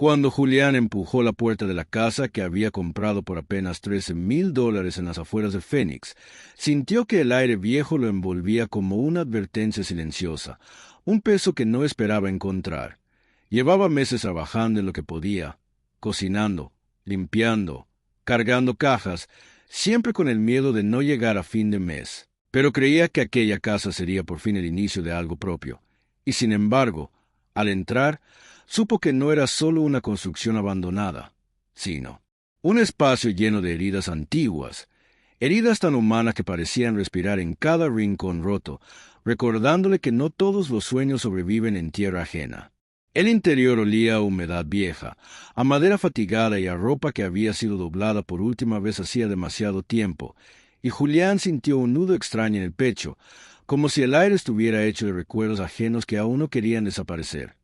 Cuando Julián empujó la puerta de la casa que había comprado por apenas $13,000 en las afueras de Phoenix, sintió que el aire viejo lo envolvía como una advertencia silenciosa, un peso que no esperaba encontrar. Llevaba meses trabajando en lo que podía, cocinando, limpiando, cargando cajas, siempre con el miedo de no llegar a fin de mes. Pero creía que aquella casa sería por fin el inicio de algo propio. Y sin embargo, al entrar, supo que no era solo una construcción abandonada, sino un espacio lleno de heridas antiguas, heridas tan humanas que parecían respirar en cada rincón roto, recordándole que no todos los sueños sobreviven en tierra ajena. El interior olía a humedad vieja, a madera fatigada y a ropa que había sido doblada por última vez hacía demasiado tiempo, y Julián sintió un nudo extraño en el pecho, como si el aire estuviera hecho de recuerdos ajenos que aún no querían desaparecer.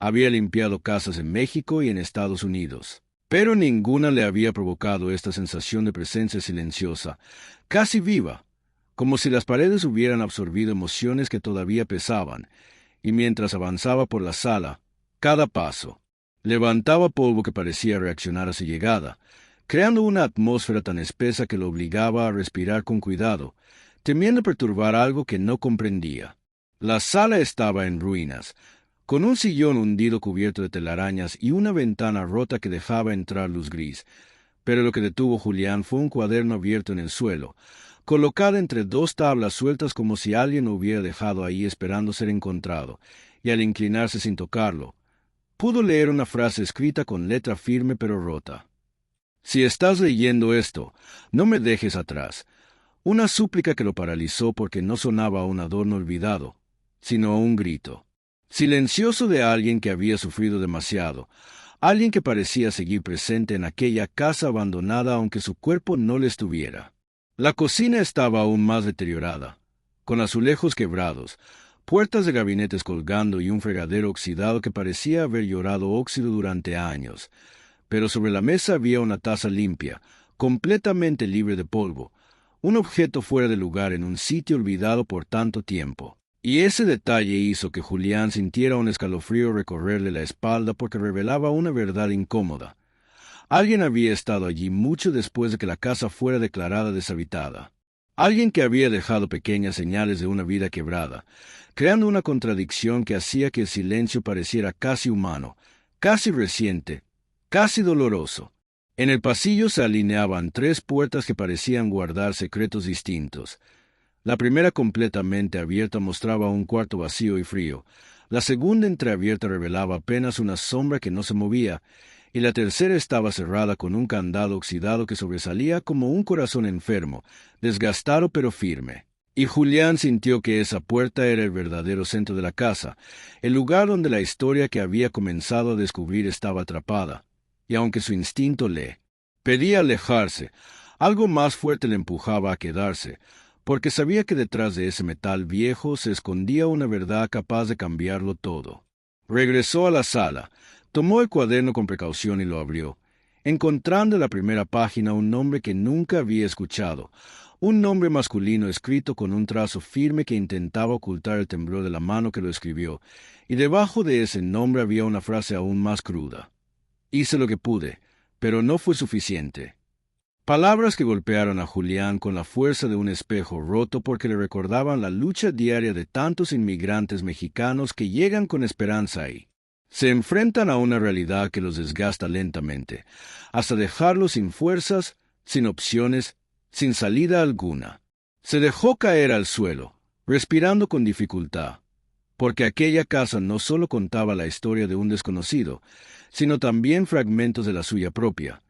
Había limpiado casas en México y en Estados Unidos, pero ninguna le había provocado esta sensación de presencia silenciosa, casi viva, como si las paredes hubieran absorbido emociones que todavía pesaban, y mientras avanzaba por la sala, cada paso levantaba polvo que parecía reaccionar a su llegada, creando una atmósfera tan espesa que lo obligaba a respirar con cuidado, temiendo perturbar algo que no comprendía. La sala estaba en ruinas, con un sillón hundido cubierto de telarañas y una ventana rota que dejaba entrar luz gris. Pero lo que detuvo a Julián fue un cuaderno abierto en el suelo, colocado entre dos tablas sueltas como si alguien lo hubiera dejado ahí esperando ser encontrado, y al inclinarse sin tocarlo, pudo leer una frase escrita con letra firme pero rota. «Si estás leyendo esto, no me dejes atrás». Una súplica que lo paralizó porque no sonaba a un adorno olvidado, sino a un grito silencioso de alguien que había sufrido demasiado, alguien que parecía seguir presente en aquella casa abandonada aunque su cuerpo no le estuviera. La cocina estaba aún más deteriorada, con azulejos quebrados, puertas de gabinetes colgando y un fregadero oxidado que parecía haber llorado óxido durante años. Pero sobre la mesa había una taza limpia, completamente libre de polvo, un objeto fuera de lugar en un sitio olvidado por tanto tiempo. Y ese detalle hizo que Julián sintiera un escalofrío recorrerle la espalda porque revelaba una verdad incómoda. Alguien había estado allí mucho después de que la casa fuera declarada deshabitada. Alguien que había dejado pequeñas señales de una vida quebrada, creando una contradicción que hacía que el silencio pareciera casi humano, casi reciente, casi doloroso. En el pasillo se alineaban tres puertas que parecían guardar secretos distintos. La primera completamente abierta mostraba un cuarto vacío y frío, la segunda entreabierta revelaba apenas una sombra que no se movía, y la tercera estaba cerrada con un candado oxidado que sobresalía como un corazón enfermo, desgastado pero firme. Y Julián sintió que esa puerta era el verdadero centro de la casa, el lugar donde la historia que había comenzado a descubrir estaba atrapada, y aunque su instinto le pedía alejarse, algo más fuerte le empujaba a quedarse, porque sabía que detrás de ese metal viejo se escondía una verdad capaz de cambiarlo todo. Regresó a la sala, tomó el cuaderno con precaución y lo abrió, encontrando en la primera página un nombre que nunca había escuchado, un nombre masculino escrito con un trazo firme que intentaba ocultar el temblor de la mano que lo escribió, y debajo de ese nombre había una frase aún más cruda. «Hice lo que pude, pero no fue suficiente». Palabras que golpearon a Julián con la fuerza de un espejo roto porque le recordaban la lucha diaria de tantos inmigrantes mexicanos que llegan con esperanza y se enfrentan a una realidad que los desgasta lentamente, hasta dejarlos sin fuerzas, sin opciones, sin salida alguna. Se dejó caer al suelo, respirando con dificultad, porque aquella casa no solo contaba la historia de un desconocido, sino también fragmentos de la suya propia.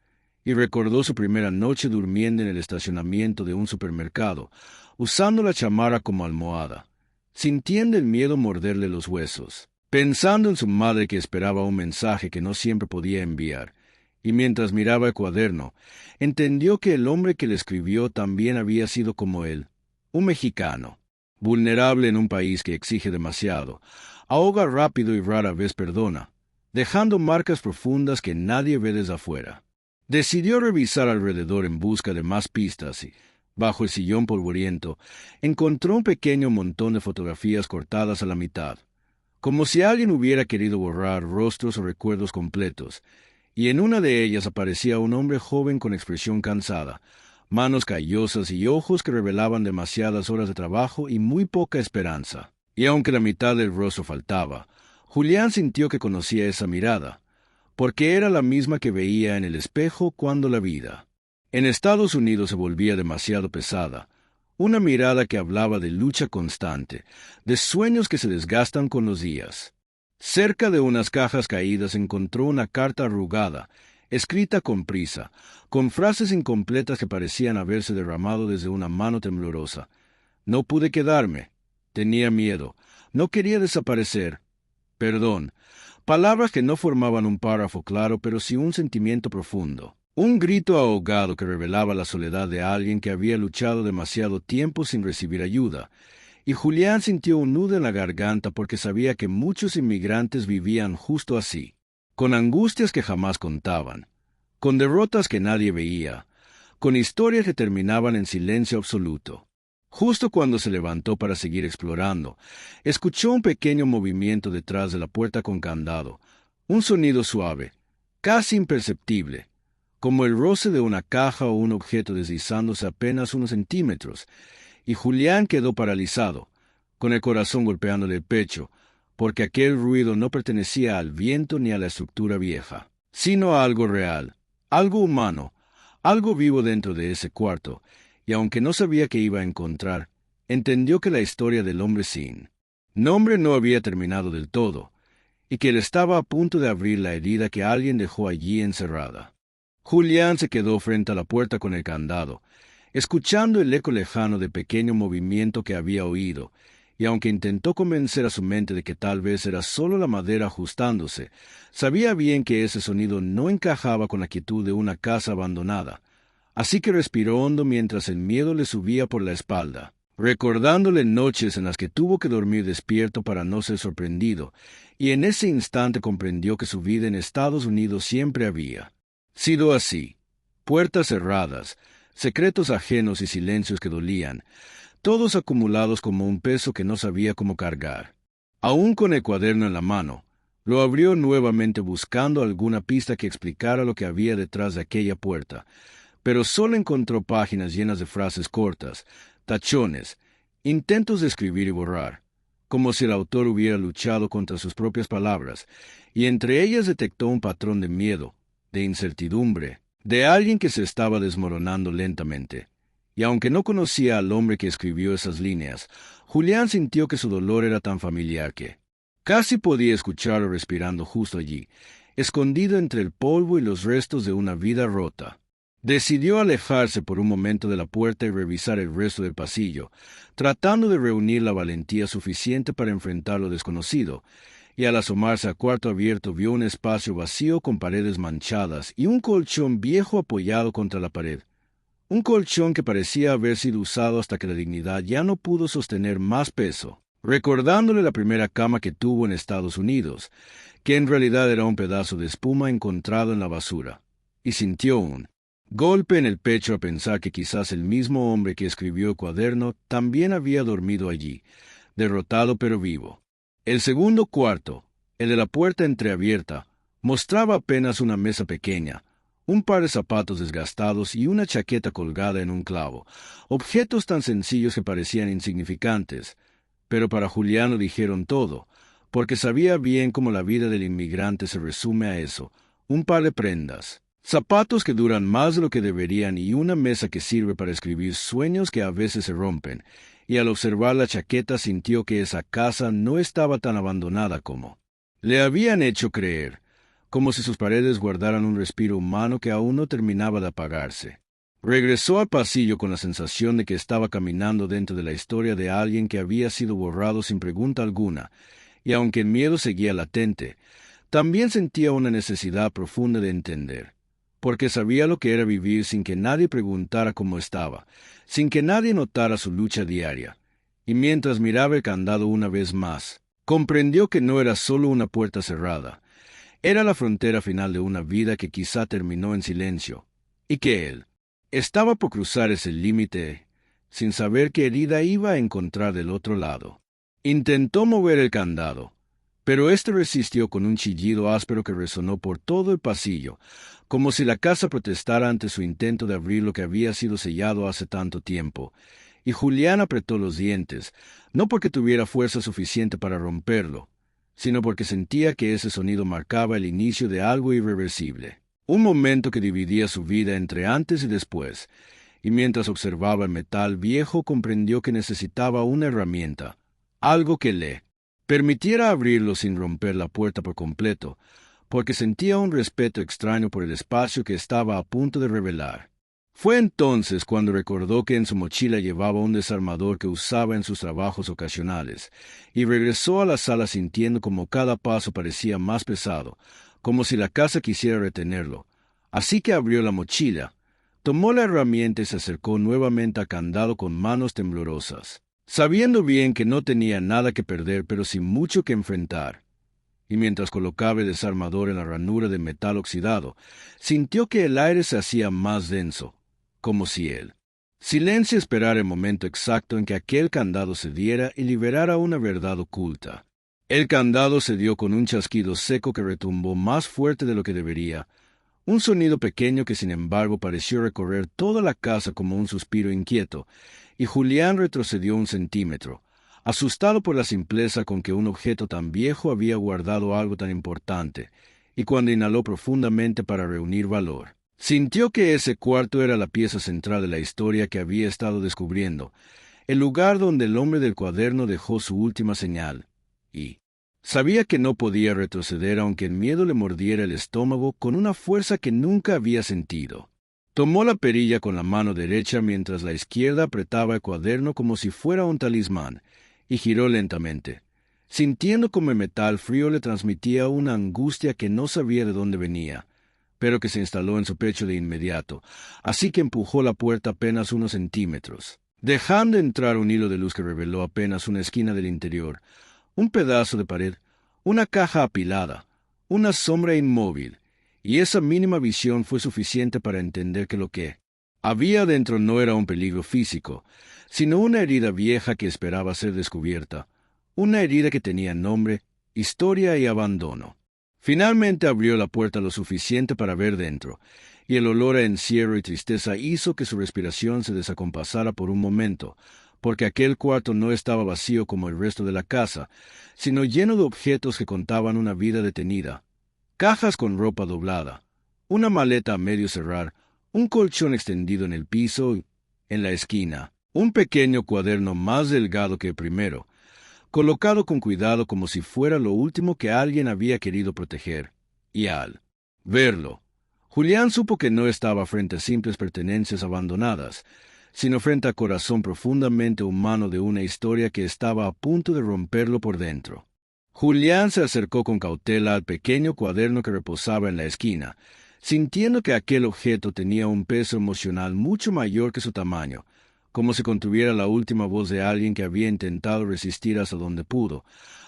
Y recordó su primera noche durmiendo en el estacionamiento de un supermercado, usando la chamarra como almohada, sintiendo el miedo morderle los huesos, pensando en su madre que esperaba un mensaje que no siempre podía enviar, y mientras miraba el cuaderno, entendió que el hombre que le escribió también había sido como él, un mexicano, vulnerable en un país que exige demasiado, ahoga rápido y rara vez perdona, dejando marcas profundas que nadie ve desde afuera. Decidió revisar alrededor en busca de más pistas y, bajo el sillón polvoriento, encontró un pequeño montón de fotografías cortadas a la mitad, como si alguien hubiera querido borrar rostros o recuerdos completos, y en una de ellas aparecía un hombre joven con expresión cansada, manos callosas y ojos que revelaban demasiadas horas de trabajo y muy poca esperanza. Y aunque la mitad del rostro faltaba, Julián sintió que conocía esa mirada, porque era la misma que veía en el espejo cuando la vida en Estados Unidos se volvía demasiado pesada, una mirada que hablaba de lucha constante, de sueños que se desgastan con los días. Cerca de unas cajas caídas encontró una carta arrugada, escrita con prisa, con frases incompletas que parecían haberse derramado desde una mano temblorosa. No pude quedarme. Tenía miedo. No quería desaparecer. Perdón. Palabras que no formaban un párrafo claro, pero sí un sentimiento profundo. Un grito ahogado que revelaba la soledad de alguien que había luchado demasiado tiempo sin recibir ayuda. Y Julián sintió un nudo en la garganta porque sabía que muchos inmigrantes vivían justo así, con angustias que jamás contaban, con derrotas que nadie veía, con historias que terminaban en silencio absoluto. Justo cuando se levantó para seguir explorando, escuchó un pequeño movimiento detrás de la puerta con candado, un sonido suave, casi imperceptible, como el roce de una caja o un objeto deslizándose apenas unos centímetros, y Julián quedó paralizado, con el corazón golpeándole el pecho, porque aquel ruido no pertenecía al viento ni a la estructura vieja, sino a algo real, algo humano, algo vivo dentro de ese cuarto, y aunque no sabía qué iba a encontrar, entendió que la historia del hombre sin nombre no había terminado del todo, y que él estaba a punto de abrir la herida que alguien dejó allí encerrada. Julián se quedó frente a la puerta con el candado, escuchando el eco lejano de pequeño movimiento que había oído, y aunque intentó convencer a su mente de que tal vez era solo la madera ajustándose, sabía bien que ese sonido no encajaba con la quietud de una casa abandonada. Así que respiró hondo mientras el miedo le subía por la espalda, recordándole noches en las que tuvo que dormir despierto para no ser sorprendido, y en ese instante comprendió que su vida en Estados Unidos siempre había sido así: puertas cerradas, secretos ajenos y silencios que dolían, todos acumulados como un peso que no sabía cómo cargar. Aún con el cuaderno en la mano, lo abrió nuevamente buscando alguna pista que explicara lo que había detrás de aquella puerta, pero solo encontró páginas llenas de frases cortas, tachones, intentos de escribir y borrar, como si el autor hubiera luchado contra sus propias palabras, y entre ellas detectó un patrón de miedo, de incertidumbre, de alguien que se estaba desmoronando lentamente. Y aunque no conocía al hombre que escribió esas líneas, Julián sintió que su dolor era tan familiar que casi podía escucharlo respirando justo allí, escondido entre el polvo y los restos de una vida rota. Decidió alejarse por un momento de la puerta y revisar el resto del pasillo, tratando de reunir la valentía suficiente para enfrentar lo desconocido, y al asomarse al cuarto abierto vio un espacio vacío con paredes manchadas y un colchón viejo apoyado contra la pared. Un colchón que parecía haber sido usado hasta que la dignidad ya no pudo sostener más peso, recordándole la primera cama que tuvo en Estados Unidos, que en realidad era un pedazo de espuma encontrado en la basura, y sintió un golpe en el pecho a pensar que quizás el mismo hombre que escribió el cuaderno también había dormido allí, derrotado pero vivo. El segundo cuarto, el de la puerta entreabierta, mostraba apenas una mesa pequeña, un par de zapatos desgastados y una chaqueta colgada en un clavo, objetos tan sencillos que parecían insignificantes, pero para Julián lo dijeron todo, porque sabía bien cómo la vida del inmigrante se resume a eso: un par de prendas, zapatos que duran más de lo que deberían y una mesa que sirve para escribir sueños que a veces se rompen, y al observar la chaqueta sintió que esa casa no estaba tan abandonada como le habían hecho creer, como si sus paredes guardaran un respiro humano que aún no terminaba de apagarse. Regresó al pasillo con la sensación de que estaba caminando dentro de la historia de alguien que había sido borrado sin pregunta alguna, y aunque el miedo seguía latente, también sentía una necesidad profunda de entender, porque sabía lo que era vivir sin que nadie preguntara cómo estaba, sin que nadie notara su lucha diaria. Y mientras miraba el candado una vez más, comprendió que no era solo una puerta cerrada, era la frontera final de una vida que quizá terminó en silencio, y que él estaba por cruzar ese límite sin saber qué herida iba a encontrar del otro lado. Intentó mover el candado, Pero éste resistió con un chillido áspero que resonó por todo el pasillo, como si la casa protestara ante su intento de abrir lo que había sido sellado hace tanto tiempo. Y Julián apretó los dientes, no porque tuviera fuerza suficiente para romperlo, sino porque sentía que ese sonido marcaba el inicio de algo irreversible. Un momento que dividía su vida entre antes y después, y mientras observaba el metal viejo comprendió que necesitaba una herramienta, algo que le permitiera abrirlo sin romper la puerta por completo, porque sentía un respeto extraño por el espacio que estaba a punto de revelar. Fue entonces cuando recordó que en su mochila llevaba un desarmador que usaba en sus trabajos ocasionales, y regresó a la sala sintiendo como cada paso parecía más pesado, como si la casa quisiera retenerlo. Así que abrió la mochila, tomó la herramienta y se acercó nuevamente al candado con manos temblorosas, sabiendo bien que no tenía nada que perder pero sin mucho que enfrentar. Y mientras colocaba el desarmador en la ranura de metal oxidado, sintió que el aire se hacía más denso, como si el silencio esperara el momento exacto en que aquel candado cediera y liberara una verdad oculta. El candado cedió con un chasquido seco que retumbó más fuerte de lo que debería, un sonido pequeño que sin embargo pareció recorrer toda la casa como un suspiro inquieto, y Julián retrocedió 1 centímetro, asustado por la simpleza con que un objeto tan viejo había guardado algo tan importante, y cuando inhaló profundamente para reunir valor, sintió que ese cuarto era la pieza central de la historia que había estado descubriendo, el lugar donde el hombre del cuaderno dejó su última señal, y sabía que no podía retroceder aunque el miedo le mordiera el estómago con una fuerza que nunca había sentido. Tomó la perilla con la mano derecha mientras la izquierda apretaba el cuaderno como si fuera un talismán, y giró lentamente, sintiendo como el metal frío le transmitía una angustia que no sabía de dónde venía, pero que se instaló en su pecho de inmediato, así que empujó la puerta apenas unos centímetros, dejando entrar un hilo de luz que reveló apenas una esquina del interior, un pedazo de pared, una caja apilada, una sombra inmóvil, y esa mínima visión fue suficiente para entender que lo que había dentro no era un peligro físico, sino una herida vieja que esperaba ser descubierta, una herida que tenía nombre, historia y abandono. Finalmente abrió la puerta lo suficiente para ver dentro, y el olor a encierro y tristeza hizo que su respiración se desacompasara por un momento, porque aquel cuarto no estaba vacío como el resto de la casa, sino lleno de objetos que contaban una vida detenida. Cajas con ropa doblada, una maleta a medio cerrar, un colchón extendido en el piso y, en la esquina, un pequeño cuaderno más delgado que el primero, colocado con cuidado como si fuera lo último que alguien había querido proteger. Y al verlo, Julián supo que no estaba frente a simples pertenencias abandonadas, sino frente al corazón profundamente humano de una historia que estaba a punto de romperlo por dentro. Julián se acercó con cautela al pequeño cuaderno que reposaba en la esquina, sintiendo que aquel objeto tenía un peso emocional mucho mayor que su tamaño, como si contuviera la última voz de alguien que había intentado resistir hasta donde pudo,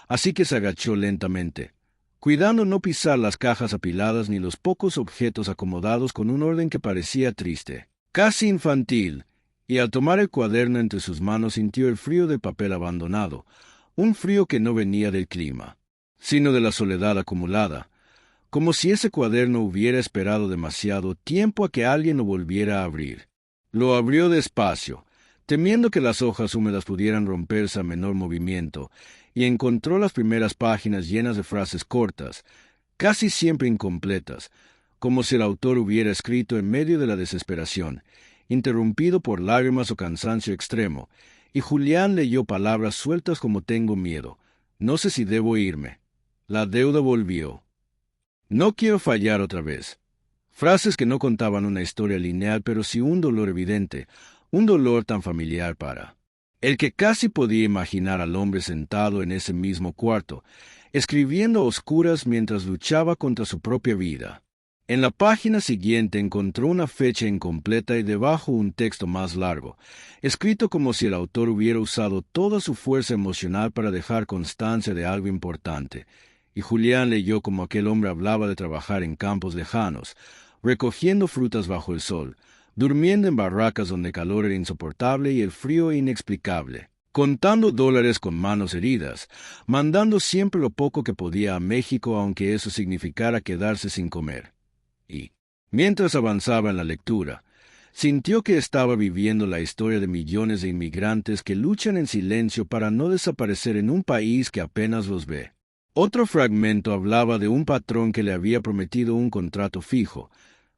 así que se agachó lentamente, cuidando no pisar las cajas apiladas ni los pocos objetos acomodados con un orden que parecía triste, casi infantil, y al tomar el cuaderno entre sus manos sintió el frío del papel abandonado, un frío que no venía del clima, sino de la soledad acumulada, como si ese cuaderno hubiera esperado demasiado tiempo a que alguien lo volviera a abrir. Lo abrió despacio, temiendo que las hojas húmedas pudieran romperse a menor movimiento, y encontró las primeras páginas llenas de frases cortas, casi siempre incompletas, como si el autor hubiera escrito en medio de la desesperación, interrumpido por lágrimas o cansancio extremo, y Julián leyó palabras sueltas como tengo miedo, no sé si debo irme, la deuda volvió, no quiero fallar otra vez. Frases que no contaban una historia lineal, pero sí un dolor evidente, un dolor tan familiar para el que casi podía imaginar al hombre sentado en ese mismo cuarto, escribiendo a oscuras mientras luchaba contra su propia vida. En la página siguiente encontró una fecha incompleta y debajo un texto más largo, escrito como si el autor hubiera usado toda su fuerza emocional para dejar constancia de algo importante, y Julián leyó como aquel hombre hablaba de trabajar en campos lejanos, recogiendo frutas bajo el sol, durmiendo en barracas donde el calor era insoportable y el frío inexplicable, contando dólares con manos heridas, mandando siempre lo poco que podía a México aunque eso significara quedarse sin comer. Y, mientras avanzaba en la lectura, sintió que estaba viviendo la historia de millones de inmigrantes que luchan en silencio para no desaparecer en un país que apenas los ve. Otro fragmento hablaba de un patrón que le había prometido un contrato fijo,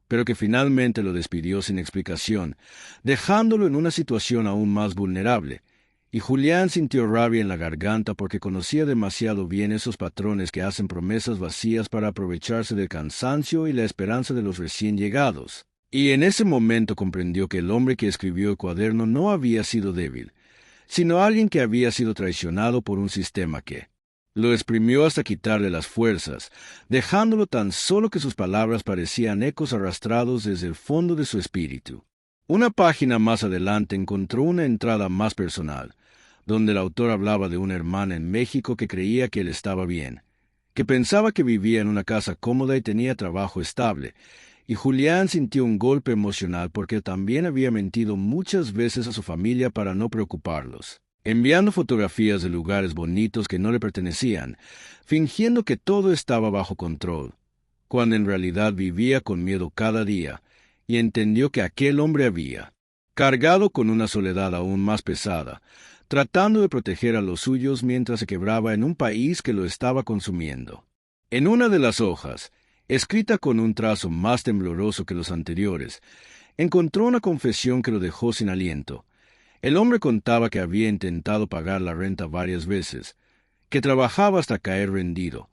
pero que finalmente lo despidió sin explicación, dejándolo en una situación aún más vulnerable. Y Julián sintió rabia en la garganta porque conocía demasiado bien esos patrones que hacen promesas vacías para aprovecharse del cansancio y la esperanza de los recién llegados. Y en ese momento comprendió que el hombre que escribió el cuaderno no había sido débil, sino alguien que había sido traicionado por un sistema que lo exprimió hasta quitarle las fuerzas, dejándolo tan solo que sus palabras parecían ecos arrastrados desde el fondo de su espíritu. Una página más adelante encontró una entrada más personal, donde el autor hablaba de una hermana en México que creía que él estaba bien, que pensaba que vivía en una casa cómoda y tenía trabajo estable, y Julián sintió un golpe emocional porque también había mentido muchas veces a su familia para no preocuparlos, enviando fotografías de lugares bonitos que no le pertenecían, fingiendo que todo estaba bajo control, cuando en realidad vivía con miedo cada día, y entendió que aquel hombre había, cargado con una soledad aún más pesada, tratando de proteger a los suyos mientras se quebraba en un país que lo estaba consumiendo. En una de las hojas, escrita con un trazo más tembloroso que los anteriores, encontró una confesión que lo dejó sin aliento. El hombre contaba que había intentado pagar la renta varias veces, que trabajaba hasta caer rendido,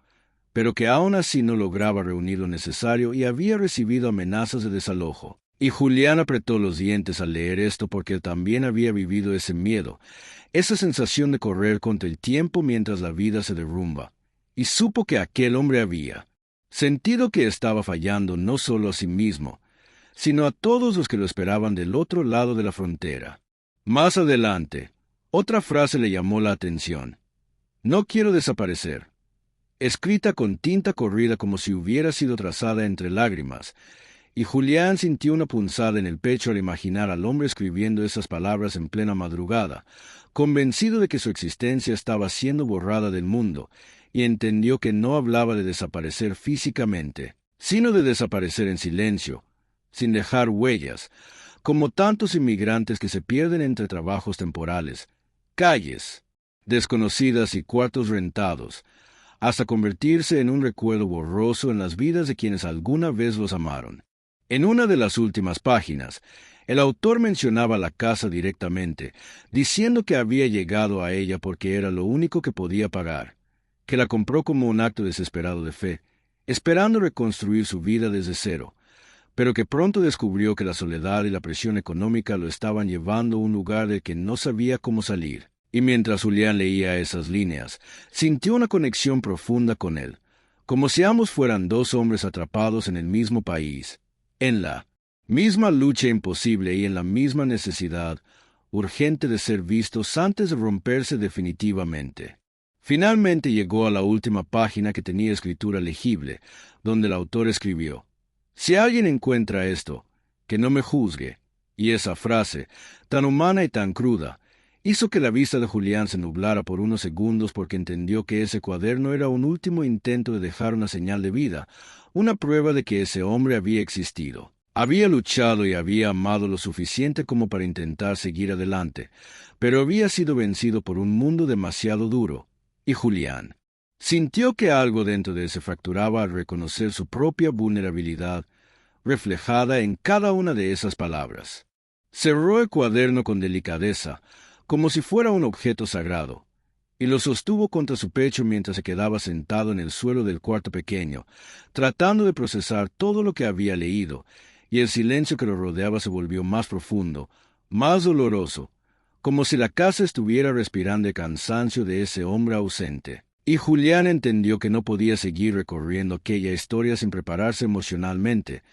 pero que aún así no lograba reunir lo necesario y había recibido amenazas de desalojo. Y Julián apretó los dientes al leer esto porque también había vivido ese miedo, esa sensación de correr contra el tiempo mientras la vida se derrumba, y supo que aquel hombre había sentido que estaba fallando no solo a sí mismo, sino a todos los que lo esperaban del otro lado de la frontera. Más adelante, otra frase le llamó la atención. No quiero desaparecer. Escrita con tinta corrida como si hubiera sido trazada entre lágrimas, y Julián sintió una punzada en el pecho al imaginar al hombre escribiendo esas palabras en plena madrugada, convencido de que su existencia estaba siendo borrada del mundo, y entendió que no hablaba de desaparecer físicamente, sino de desaparecer en silencio, sin dejar huellas, como tantos inmigrantes que se pierden entre trabajos temporales, calles desconocidas y cuartos rentados, hasta convertirse en un recuerdo borroso en las vidas de quienes alguna vez los amaron. En una de las últimas páginas, el autor mencionaba la casa directamente, diciendo que había llegado a ella porque era lo único que podía pagar, que la compró como un acto desesperado de fe, esperando reconstruir su vida desde cero, pero que pronto descubrió que la soledad y la presión económica lo estaban llevando a un lugar del que no sabía cómo salir. Y mientras Julián leía esas líneas, sintió una conexión profunda con él, como si ambos fueran dos hombres atrapados en el mismo país, en la misma lucha imposible y en la misma necesidad urgente de ser vistos antes de romperse definitivamente. Finalmente llegó a la última página que tenía escritura legible, donde el autor escribió: «Si alguien encuentra esto, que no me juzgue». Y esa frase, tan humana y tan cruda, hizo que la vista de Julián se nublara por unos segundos porque entendió que ese cuaderno era un último intento de dejar una señal de vida, una prueba de que ese hombre había existido. Había luchado y había amado lo suficiente como para intentar seguir adelante, pero había sido vencido por un mundo demasiado duro. Y Julián sintió que algo dentro de él se fracturaba al reconocer su propia vulnerabilidad, reflejada en cada una de esas palabras. Cerró el cuaderno con delicadeza, como si fuera un objeto sagrado, y lo sostuvo contra su pecho mientras se quedaba sentado en el suelo del cuarto pequeño, tratando de procesar todo lo que había leído, y el silencio que lo rodeaba se volvió más profundo, más doloroso, como si la casa estuviera respirando el cansancio de ese hombre ausente. Y Julián entendió que no podía seguir recorriendo aquella historia sin prepararse emocionalmente,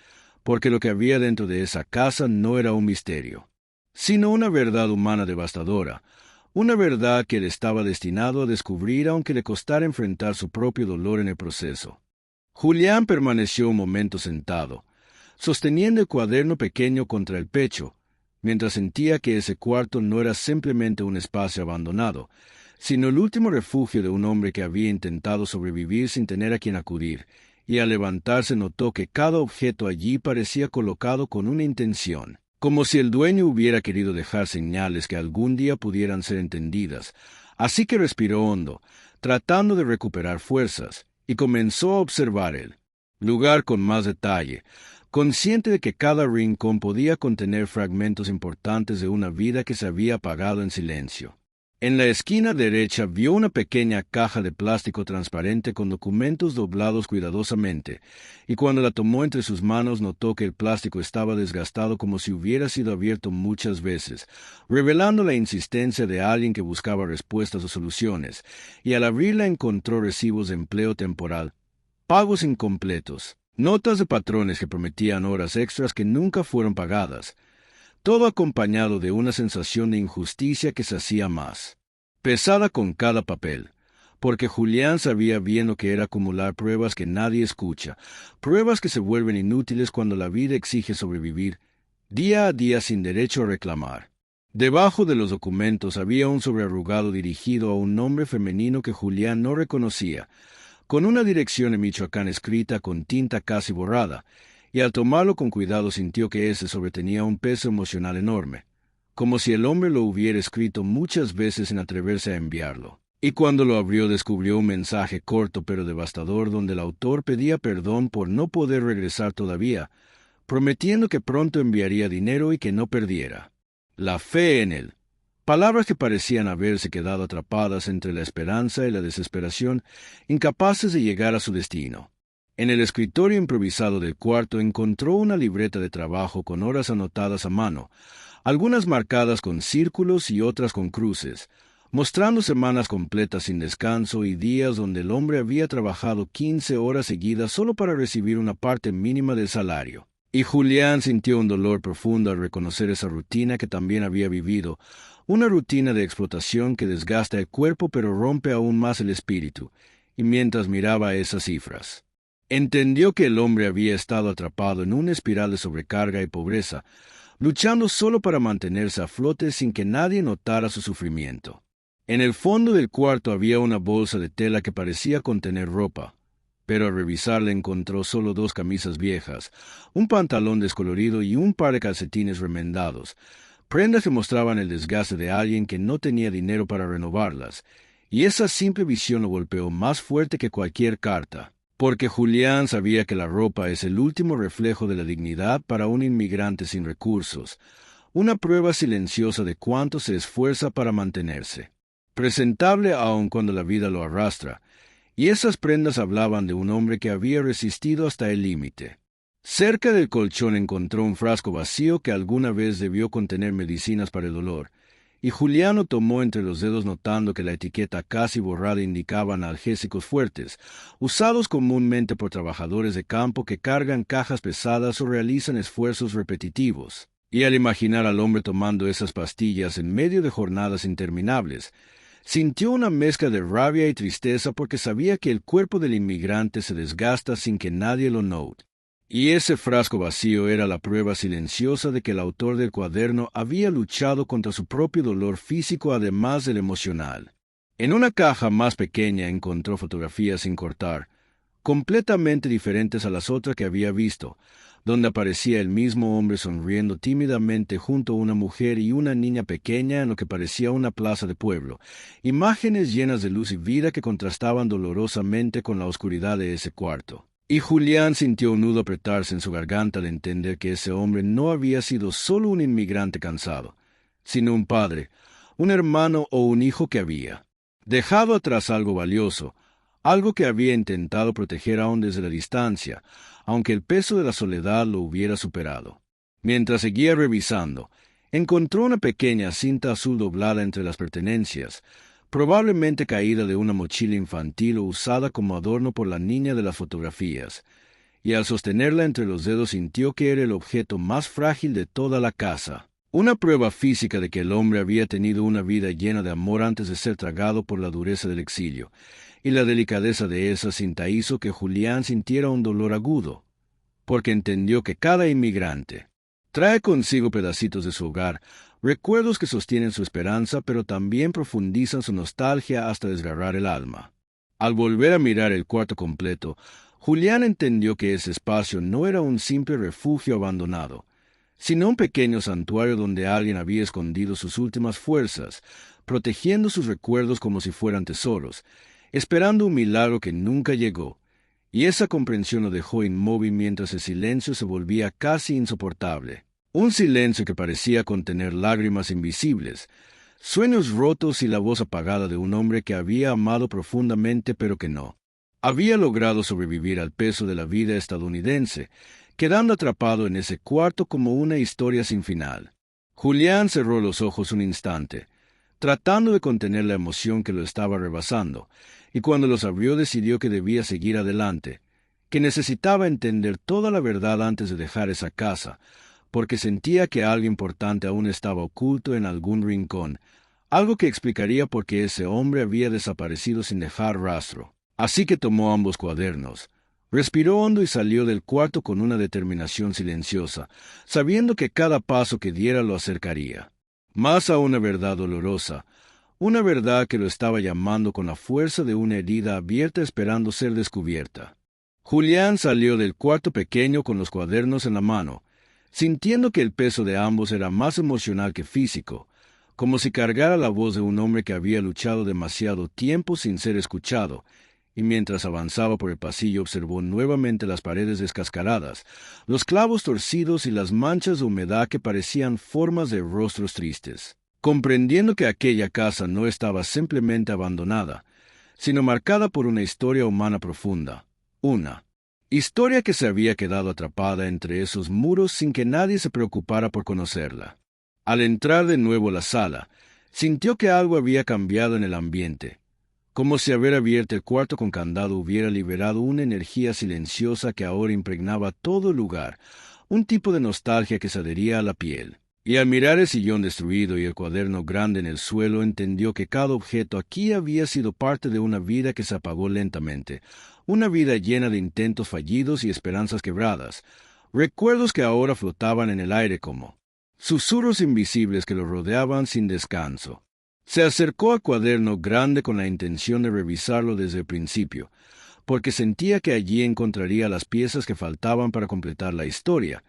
porque lo que había dentro de esa casa no era un misterio, sino una verdad humana devastadora, una verdad que él estaba destinado a descubrir aunque le costara enfrentar su propio dolor en el proceso. Julián permaneció un momento sentado, sosteniendo el cuaderno pequeño contra el pecho, mientras sentía que ese cuarto no era simplemente un espacio abandonado, sino el último refugio de un hombre que había intentado sobrevivir sin tener a quien acudir, y al levantarse notó que cada objeto allí parecía colocado con una intención, como si el dueño hubiera querido dejar señales que algún día pudieran ser entendidas. Así que respiró hondo, tratando de recuperar fuerzas, y comenzó a observar el lugar con más detalle, consciente de que cada rincón podía contener fragmentos importantes de una vida que se había apagado en silencio. En la esquina derecha vio una pequeña caja de plástico transparente con documentos doblados cuidadosamente, y cuando la tomó entre sus manos notó que el plástico estaba desgastado como si hubiera sido abierto muchas veces, revelando la insistencia de alguien que buscaba respuestas o soluciones, y al abrirla encontró recibos de empleo temporal, pagos incompletos, notas de patrones que prometían horas extras que nunca fueron pagadas, todo acompañado de una sensación de injusticia que se hacía más pesada con cada papel, porque Julián sabía bien lo que era acumular pruebas que nadie escucha, pruebas que se vuelven inútiles cuando la vida exige sobrevivir, día a día sin derecho a reclamar. Debajo de los documentos había un sobrearrugado dirigido a un nombre femenino que Julián no reconocía, con una dirección en Michoacán escrita con tinta casi borrada, y al tomarlo con cuidado sintió que ese sobre tenía un peso emocional enorme, como si el hombre lo hubiera escrito muchas veces sin atreverse a enviarlo. Y cuando lo abrió descubrió un mensaje corto pero devastador donde el autor pedía perdón por no poder regresar todavía, prometiendo que pronto enviaría dinero y que no perdiera la fe en él. Palabras que parecían haberse quedado atrapadas entre la esperanza y la desesperación, incapaces de llegar a su destino. En el escritorio improvisado del cuarto encontró una libreta de trabajo con horas anotadas a mano, algunas marcadas con círculos y otras con cruces, mostrando semanas completas sin descanso y días donde el hombre había trabajado 15 horas seguidas solo para recibir una parte mínima del salario. Y Julián sintió un dolor profundo al reconocer esa rutina que también había vivido, una rutina de explotación que desgasta el cuerpo pero rompe aún más el espíritu, y mientras miraba esas cifras, entendió que el hombre había estado atrapado en una espiral de sobrecarga y pobreza, luchando solo para mantenerse a flote sin que nadie notara su sufrimiento. En el fondo del cuarto había una bolsa de tela que parecía contener ropa, pero al revisarla encontró solo 2 camisas viejas, un pantalón descolorido y un par de calcetines remendados, prendas que mostraban el desgaste de alguien que no tenía dinero para renovarlas, y esa simple visión lo golpeó más fuerte que cualquier carta, porque Julián sabía que la ropa es el último reflejo de la dignidad para un inmigrante sin recursos, una prueba silenciosa de cuánto se esfuerza para mantenerse presentable aun cuando la vida lo arrastra, y esas prendas hablaban de un hombre que había resistido hasta el límite. Cerca del colchón encontró un frasco vacío que alguna vez debió contener medicinas para el dolor, y Julián lo tomó entre los dedos notando que la etiqueta casi borrada indicaba analgésicos fuertes, usados comúnmente por trabajadores de campo que cargan cajas pesadas o realizan esfuerzos repetitivos. Y al imaginar al hombre tomando esas pastillas en medio de jornadas interminables, sintió una mezcla de rabia y tristeza porque sabía que el cuerpo del inmigrante se desgasta sin que nadie lo note. Y ese frasco vacío era la prueba silenciosa de que el autor del cuaderno había luchado contra su propio dolor físico además del emocional. En una caja más pequeña encontró fotografías sin cortar, completamente diferentes a las otras que había visto, donde aparecía el mismo hombre sonriendo tímidamente junto a una mujer y una niña pequeña en lo que parecía una plaza de pueblo, imágenes llenas de luz y vida que contrastaban dolorosamente con la oscuridad de ese cuarto. Y Julián sintió un nudo apretarse en su garganta de entender que ese hombre no había sido solo un inmigrante cansado, sino un padre, un hermano o un hijo que había dejado atrás algo valioso, algo que había intentado proteger aún desde la distancia, aunque el peso de la soledad lo hubiera superado. Mientras seguía revisando, encontró una pequeña cinta azul doblada entre las pertenencias, probablemente caída de una mochila infantil o usada como adorno por la niña de las fotografías, y al sostenerla entre los dedos sintió que era el objeto más frágil de toda la casa. Una prueba física de que el hombre había tenido una vida llena de amor antes de ser tragado por la dureza del exilio, y la delicadeza de esa cinta hizo que Julián sintiera un dolor agudo, porque entendió que cada inmigrante Trae consigo pedacitos de su hogar, recuerdos que sostienen su esperanza, pero también profundizan su nostalgia hasta desgarrar el alma. Al volver a mirar el cuarto completo, Julián entendió que ese espacio no era un simple refugio abandonado, sino un pequeño santuario donde alguien había escondido sus últimas fuerzas, protegiendo sus recuerdos como si fueran tesoros, esperando un milagro que nunca llegó. Y esa comprensión lo dejó inmóvil mientras el silencio se volvía casi insoportable. Un silencio que parecía contener lágrimas invisibles, sueños rotos y la voz apagada de un hombre que había amado profundamente pero que no había logrado sobrevivir al peso de la vida estadounidense, quedando atrapado en ese cuarto como una historia sin final. Julián cerró los ojos un instante, tratando de contener la emoción que lo estaba rebasando, y cuando los abrió decidió que debía seguir adelante, que necesitaba entender toda la verdad antes de dejar esa casa, porque sentía que algo importante aún estaba oculto en algún rincón, algo que explicaría por qué ese hombre había desaparecido sin dejar rastro. Así que tomó ambos cuadernos, respiró hondo y salió del cuarto con una determinación silenciosa, sabiendo que cada paso que diera lo acercaría más a una verdad dolorosa, una verdad que lo estaba llamando con la fuerza de una herida abierta esperando ser descubierta. Julián salió del cuarto pequeño con los cuadernos en la mano, sintiendo que el peso de ambos era más emocional que físico, como si cargara la voz de un hombre que había luchado demasiado tiempo sin ser escuchado, y mientras avanzaba por el pasillo observó nuevamente las paredes descascaradas, los clavos torcidos y las manchas de humedad que parecían formas de rostros tristes. Comprendiendo que aquella casa no estaba simplemente abandonada, sino marcada por una historia humana profunda. Una historia que se había quedado atrapada entre esos muros sin que nadie se preocupara por conocerla. Al entrar de nuevo a la sala, sintió que algo había cambiado en el ambiente, como si haber abierto el cuarto con candado hubiera liberado una energía silenciosa que ahora impregnaba todo el lugar, un tipo de nostalgia que se adhería a la piel. Y al mirar el sillón destruido y el cuaderno grande en el suelo, entendió que cada objeto aquí había sido parte de una vida que se apagó lentamente, una vida llena de intentos fallidos y esperanzas quebradas, recuerdos que ahora flotaban en el aire como susurros invisibles que lo rodeaban sin descanso. Se acercó al cuaderno grande con la intención de revisarlo desde el principio, porque sentía que allí encontraría las piezas que faltaban para completar la historia,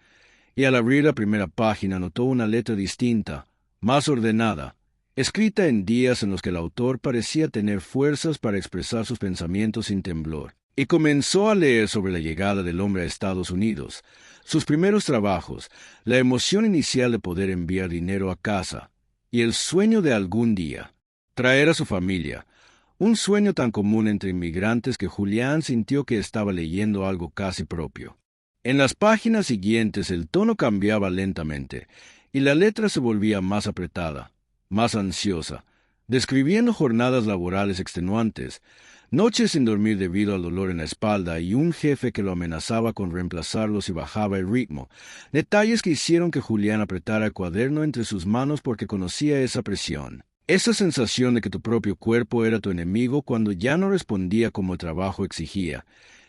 y al abrir la primera página notó una letra distinta, más ordenada, escrita en días en los que el autor parecía tener fuerzas para expresar sus pensamientos sin temblor, y comenzó a leer sobre la llegada del hombre a Estados Unidos, sus primeros trabajos, la emoción inicial de poder enviar dinero a casa, y el sueño de algún día traer a su familia, un sueño tan común entre inmigrantes que Julián sintió que estaba leyendo algo casi propio. En las páginas siguientes el tono cambiaba lentamente, y la letra se volvía más apretada, más ansiosa, describiendo jornadas laborales extenuantes, noches sin dormir debido al dolor en la espalda y un jefe que lo amenazaba con reemplazarlo si bajaba el ritmo, detalles que hicieron que Julián apretara el cuaderno entre sus manos porque conocía esa presión. Esa sensación de que tu propio cuerpo era tu enemigo cuando ya no respondía como el trabajo exigía,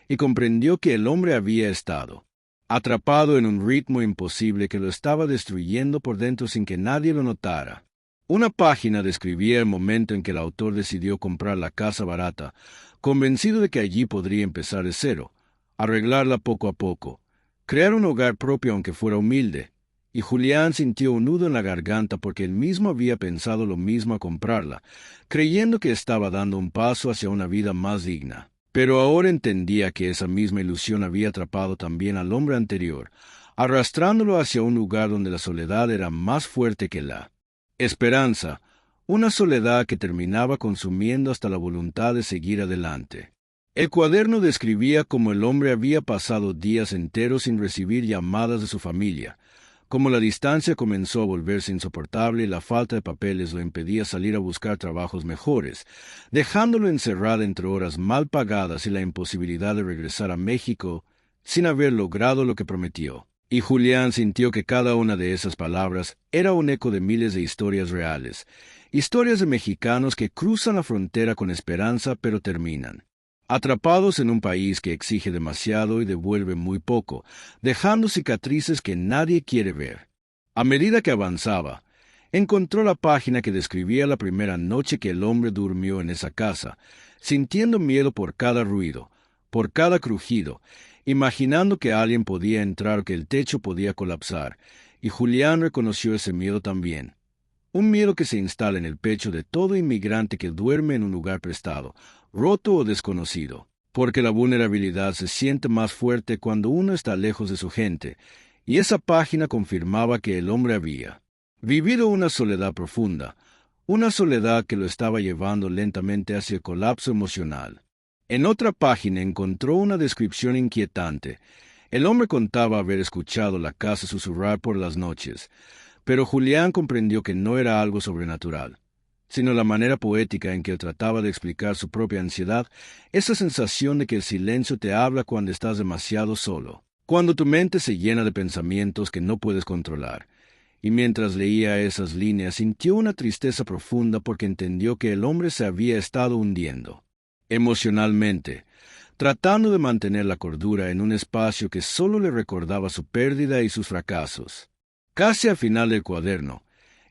y comprendió que el hombre había estado atrapado en un ritmo imposible que lo estaba destruyendo por dentro sin que nadie lo notara. Una página describía el momento en que el autor decidió comprar la casa barata, convencido de que allí podría empezar de cero, arreglarla poco a poco, crear un hogar propio aunque fuera humilde, y Julián sintió un nudo en la garganta porque él mismo había pensado lo mismo a comprarla, creyendo que estaba dando un paso hacia una vida más digna. Pero ahora entendía que esa misma ilusión había atrapado también al hombre anterior, arrastrándolo hacia un lugar donde la soledad era más fuerte que la esperanza, una soledad que terminaba consumiendo hasta la voluntad de seguir adelante. El cuaderno describía cómo el hombre había pasado días enteros sin recibir llamadas de su familia, cómo la distancia comenzó a volverse insoportable y la falta de papeles lo impedía salir a buscar trabajos mejores, dejándolo encerrado entre horas mal pagadas y la imposibilidad de regresar a México sin haber logrado lo que prometió. Y Julián sintió que cada una de esas palabras era un eco de miles de historias reales, historias de mexicanos que cruzan la frontera con esperanza pero terminan atrapados en un país que exige demasiado y devuelve muy poco, dejando cicatrices que nadie quiere ver. A medida que avanzaba, encontró la página que describía la primera noche que el hombre durmió en esa casa, sintiendo miedo por cada ruido, por cada crujido, imaginando que alguien podía entrar o que el techo podía colapsar, y Julián reconoció ese miedo también. Un miedo que se instala en el pecho de todo inmigrante que duerme en un lugar prestado, roto o desconocido, porque la vulnerabilidad se siente más fuerte cuando uno está lejos de su gente, y esa página confirmaba que el hombre había vivido una soledad profunda, una soledad que lo estaba llevando lentamente hacia el colapso emocional. En otra página encontró una descripción inquietante. El hombre contaba haber escuchado la casa susurrar por las noches, pero Julián comprendió que no era algo sobrenatural, sino la manera poética en que él trataba de explicar su propia ansiedad, esa sensación de que el silencio te habla cuando estás demasiado solo, cuando tu mente se llena de pensamientos que no puedes controlar. Y mientras leía esas líneas sintió una tristeza profunda porque entendió que el hombre se había estado hundiendo emocionalmente, tratando de mantener la cordura en un espacio que solo le recordaba su pérdida y sus fracasos. Casi al final del cuaderno,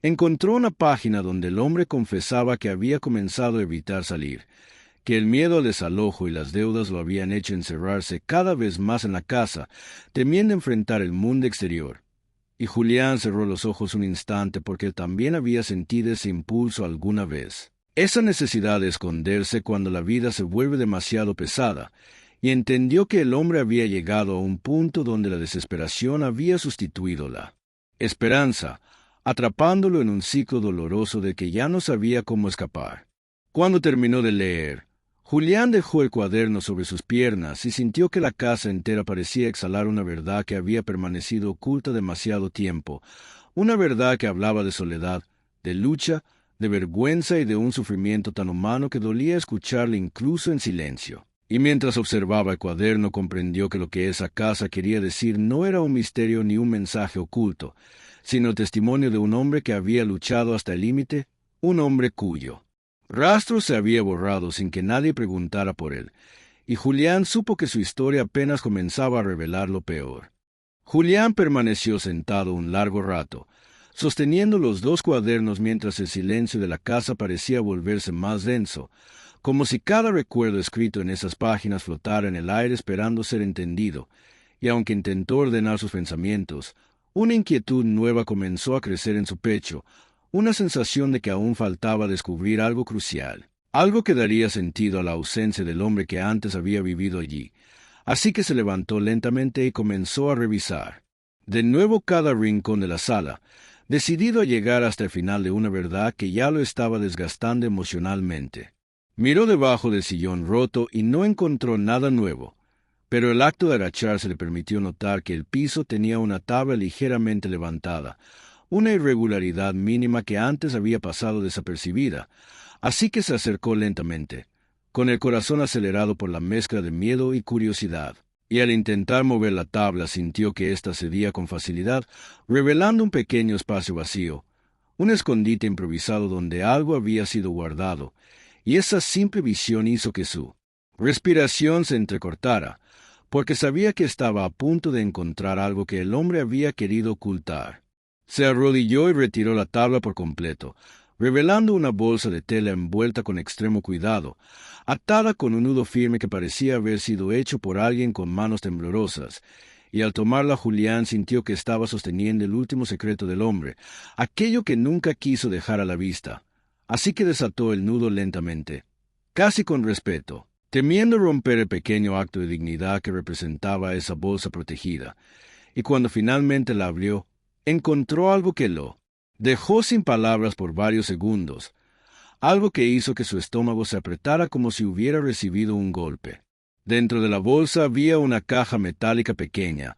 encontró una página donde el hombre confesaba que había comenzado a evitar salir, que el miedo al desalojo y las deudas lo habían hecho encerrarse cada vez más en la casa, temiendo enfrentar el mundo exterior. Y Julián cerró los ojos un instante porque él también había sentido ese impulso alguna vez. Esa necesidad de esconderse cuando la vida se vuelve demasiado pesada, y entendió que el hombre había llegado a un punto donde la desesperación había sustituido la esperanza, atrapándolo en un ciclo doloroso de que ya no sabía cómo escapar. Cuando terminó de leer, Julián dejó el cuaderno sobre sus piernas y sintió que la casa entera parecía exhalar una verdad que había permanecido oculta demasiado tiempo, una verdad que hablaba de soledad, de lucha, de vergüenza y de un sufrimiento tan humano que dolía escucharle incluso en silencio. Y mientras observaba el cuaderno comprendió que lo que esa casa quería decir no era un misterio ni un mensaje oculto, sino el testimonio de un hombre que había luchado hasta el límite, un hombre cuyo rastro se había borrado sin que nadie preguntara por él, y Julián supo que su historia apenas comenzaba a revelar lo peor. Julián permaneció sentado un largo rato, sosteniendo los dos cuadernos mientras el silencio de la casa parecía volverse más denso, como si cada recuerdo escrito en esas páginas flotara en el aire esperando ser entendido, y aunque intentó ordenar sus pensamientos, una inquietud nueva comenzó a crecer en su pecho, una sensación de que aún faltaba descubrir algo crucial, algo que daría sentido a la ausencia del hombre que antes había vivido allí. Así que se levantó lentamente y comenzó a revisar de nuevo cada rincón de la sala, decidido a llegar hasta el final de una verdad que ya lo estaba desgastando emocionalmente. Miró debajo del sillón roto y no encontró nada nuevo, pero el acto de agacharse le permitió notar que el piso tenía una tabla ligeramente levantada, una irregularidad mínima que antes había pasado desapercibida, así que se acercó lentamente, con el corazón acelerado por la mezcla de miedo y curiosidad, y al intentar mover la tabla sintió que ésta cedía con facilidad, revelando un pequeño espacio vacío, un escondite improvisado donde algo había sido guardado, y esa simple visión hizo que su respiración se entrecortara, porque sabía que estaba a punto de encontrar algo que el hombre había querido ocultar. Se arrodilló y retiró la tabla por completo, revelando una bolsa de tela envuelta con extremo cuidado, atada con un nudo firme que parecía haber sido hecho por alguien con manos temblorosas, y al tomarla Julián sintió que estaba sosteniendo el último secreto del hombre, aquello que nunca quiso dejar a la vista. Así que desató el nudo lentamente, casi con respeto, temiendo romper el pequeño acto de dignidad que representaba esa bolsa protegida, y cuando finalmente la abrió, encontró algo que lo dejó sin palabras por varios segundos, algo que hizo que su estómago se apretara como si hubiera recibido un golpe. Dentro de la bolsa había una caja metálica pequeña,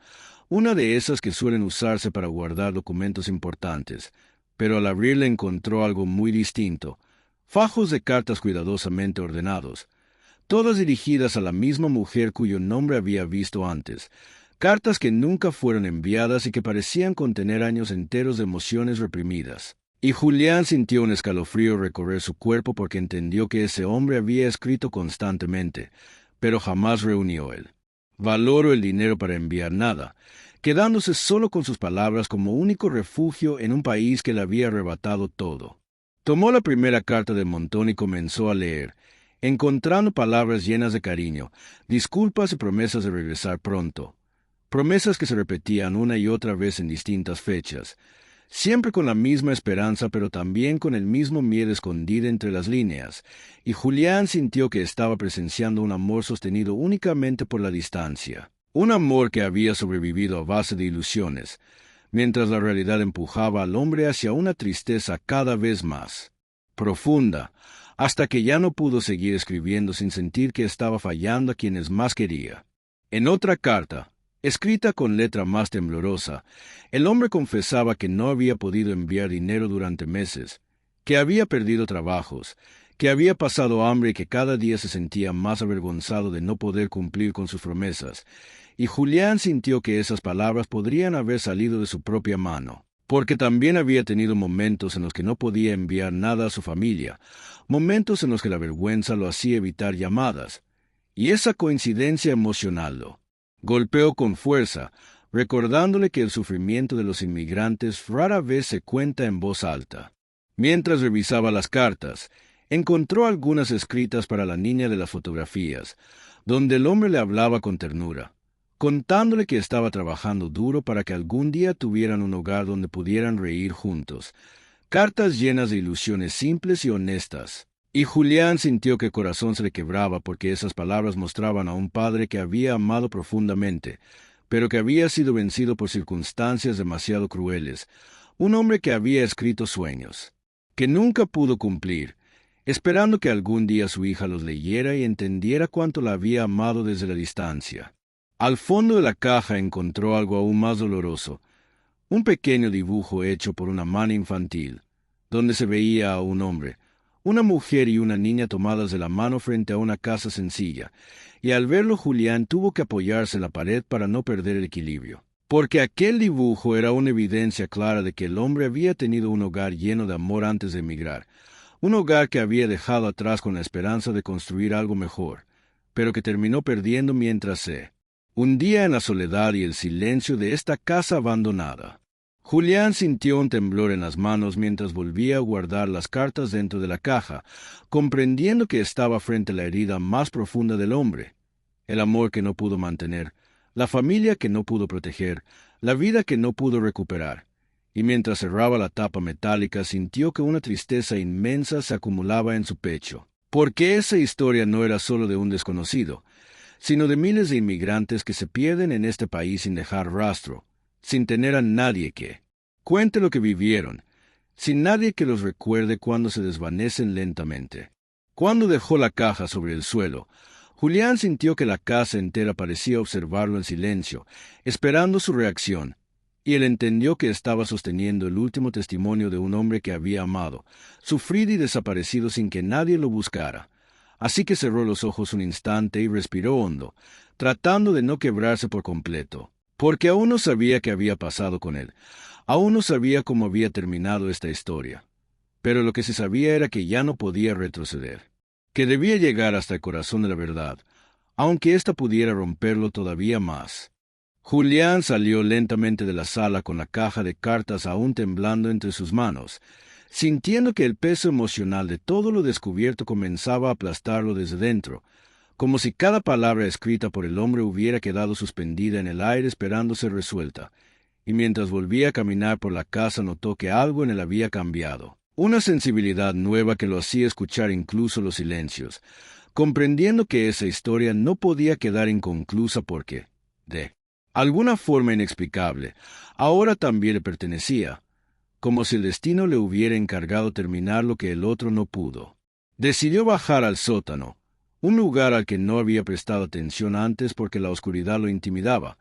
una de esas que suelen usarse para guardar documentos importantes, pero al abrirla encontró algo muy distinto, fajos de cartas cuidadosamente ordenados, todas dirigidas a la misma mujer cuyo nombre había visto antes, cartas que nunca fueron enviadas y que parecían contener años enteros de emociones reprimidas. Y Julián sintió un escalofrío recorrer su cuerpo porque entendió que ese hombre había escrito constantemente, pero jamás reunió él. Valoró el dinero para enviar nada, quedándose solo con sus palabras como único refugio en un país que le había arrebatado todo. Tomó la primera carta del montón y comenzó a leer, encontrando palabras llenas de cariño, disculpas y promesas de regresar pronto. Promesas que se repetían una y otra vez en distintas fechas, siempre con la misma esperanza, pero también con el mismo miedo escondido entre las líneas, y Julián sintió que estaba presenciando un amor sostenido únicamente por la distancia. Un amor que había sobrevivido a base de ilusiones, mientras la realidad empujaba al hombre hacia una tristeza cada vez más profunda, hasta que ya no pudo seguir escribiendo sin sentir que estaba fallando a quienes más quería. En otra carta, escrita con letra más temblorosa, el hombre confesaba que no había podido enviar dinero durante meses, que había perdido trabajos, que había pasado hambre y que cada día se sentía más avergonzado de no poder cumplir con sus promesas, y Julián sintió que esas palabras podrían haber salido de su propia mano, porque también había tenido momentos en los que no podía enviar nada a su familia, momentos en los que la vergüenza lo hacía evitar llamadas, y esa coincidencia emocional lo golpeó con fuerza, recordándole que el sufrimiento de los inmigrantes rara vez se cuenta en voz alta. Mientras revisaba las cartas, encontró algunas escritas para la niña de las fotografías, donde el hombre le hablaba con ternura, contándole que estaba trabajando duro para que algún día tuvieran un hogar donde pudieran reír juntos. Cartas llenas de ilusiones simples y honestas. Y Julián sintió que el corazón se le quebraba porque esas palabras mostraban a un padre que había amado profundamente, pero que había sido vencido por circunstancias demasiado crueles, un hombre que había escrito sueños, que nunca pudo cumplir, esperando que algún día su hija los leyera y entendiera cuánto la había amado desde la distancia. Al fondo de la caja encontró algo aún más doloroso, un pequeño dibujo hecho por una mano infantil, donde se veía a un hombre, una mujer y una niña tomadas de la mano frente a una casa sencilla, y al verlo Julián tuvo que apoyarse en la pared para no perder el equilibrio, porque aquel dibujo era una evidencia clara de que el hombre había tenido un hogar lleno de amor antes de emigrar, un hogar que había dejado atrás con la esperanza de construir algo mejor, pero que terminó perdiendo mientras se hundía en la soledad y el silencio de esta casa abandonada. Julián sintió un temblor en las manos mientras volvía a guardar las cartas dentro de la caja, comprendiendo que estaba frente a la herida más profunda del hombre, el amor que no pudo mantener, la familia que no pudo proteger, la vida que no pudo recuperar. Y mientras cerraba la tapa metálica sintió que una tristeza inmensa se acumulaba en su pecho, porque esa historia no era solo de un desconocido, sino de miles de inmigrantes que se pierden en este país sin dejar rastro, sin tener a nadie que cuente lo que vivieron, sin nadie que los recuerde cuando se desvanecen lentamente. Cuando dejó la caja sobre el suelo, Julián sintió que la casa entera parecía observarlo en silencio, esperando su reacción, y él entendió que estaba sosteniendo el último testimonio de un hombre que había amado, sufrido y desaparecido sin que nadie lo buscara. Así que cerró los ojos un instante y respiró hondo, tratando de no quebrarse por completo, porque aún no sabía qué había pasado con él, aún no sabía cómo había terminado esta historia. Pero lo que se sabía era que ya no podía retroceder, que debía llegar hasta el corazón de la verdad, aunque ésta pudiera romperlo todavía más. Julián salió lentamente de la sala con la caja de cartas aún temblando entre sus manos, sintiendo que el peso emocional de todo lo descubierto comenzaba a aplastarlo desde dentro, como si cada palabra escrita por el hombre hubiera quedado suspendida en el aire esperando ser resuelta, y mientras volvía a caminar por la casa notó que algo en él había cambiado, una sensibilidad nueva que lo hacía escuchar incluso los silencios, comprendiendo que esa historia no podía quedar inconclusa porque, de alguna forma inexplicable, ahora también le pertenecía, como si el destino le hubiera encargado terminar lo que el otro no pudo. Decidió bajar al sótano, un lugar al que no había prestado atención antes porque la oscuridad lo intimidaba,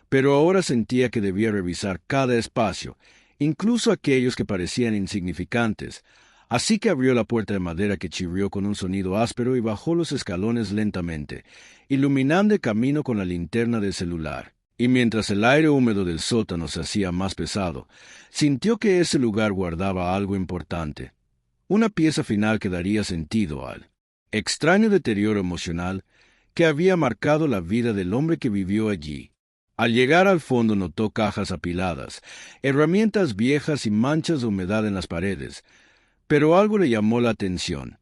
pero ahora sentía que debía revisar cada espacio, incluso aquellos que parecían insignificantes, así que abrió la puerta de madera que chirrió con un sonido áspero y bajó los escalones lentamente, iluminando el camino con la linterna del celular. Y mientras el aire húmedo del sótano se hacía más pesado, sintió que ese lugar guardaba algo importante, una pieza final que daría sentido al extraño deterioro emocional que había marcado la vida del hombre que vivió allí. Al llegar al fondo notó cajas apiladas, herramientas viejas y manchas de humedad en las paredes, pero algo le llamó la atención.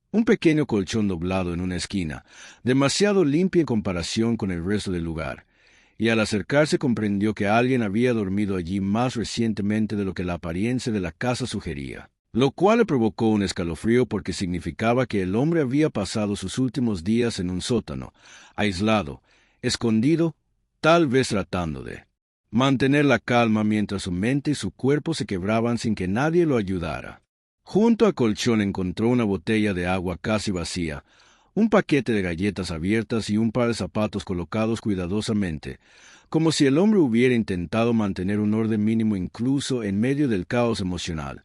Un pequeño colchón doblado en una esquina, demasiado limpio en comparación con el resto del lugar, y al acercarse comprendió que alguien había dormido allí más recientemente de lo que la apariencia de la casa sugería, lo cual le provocó un escalofrío porque significaba que el hombre había pasado sus últimos días en un sótano, aislado, escondido, tal vez tratando de mantener la calma mientras su mente y su cuerpo se quebraban sin que nadie lo ayudara. Junto al colchón encontró una botella de agua casi vacía, un paquete de galletas abiertas y un par de zapatos colocados cuidadosamente, como si el hombre hubiera intentado mantener un orden mínimo incluso en medio del caos emocional.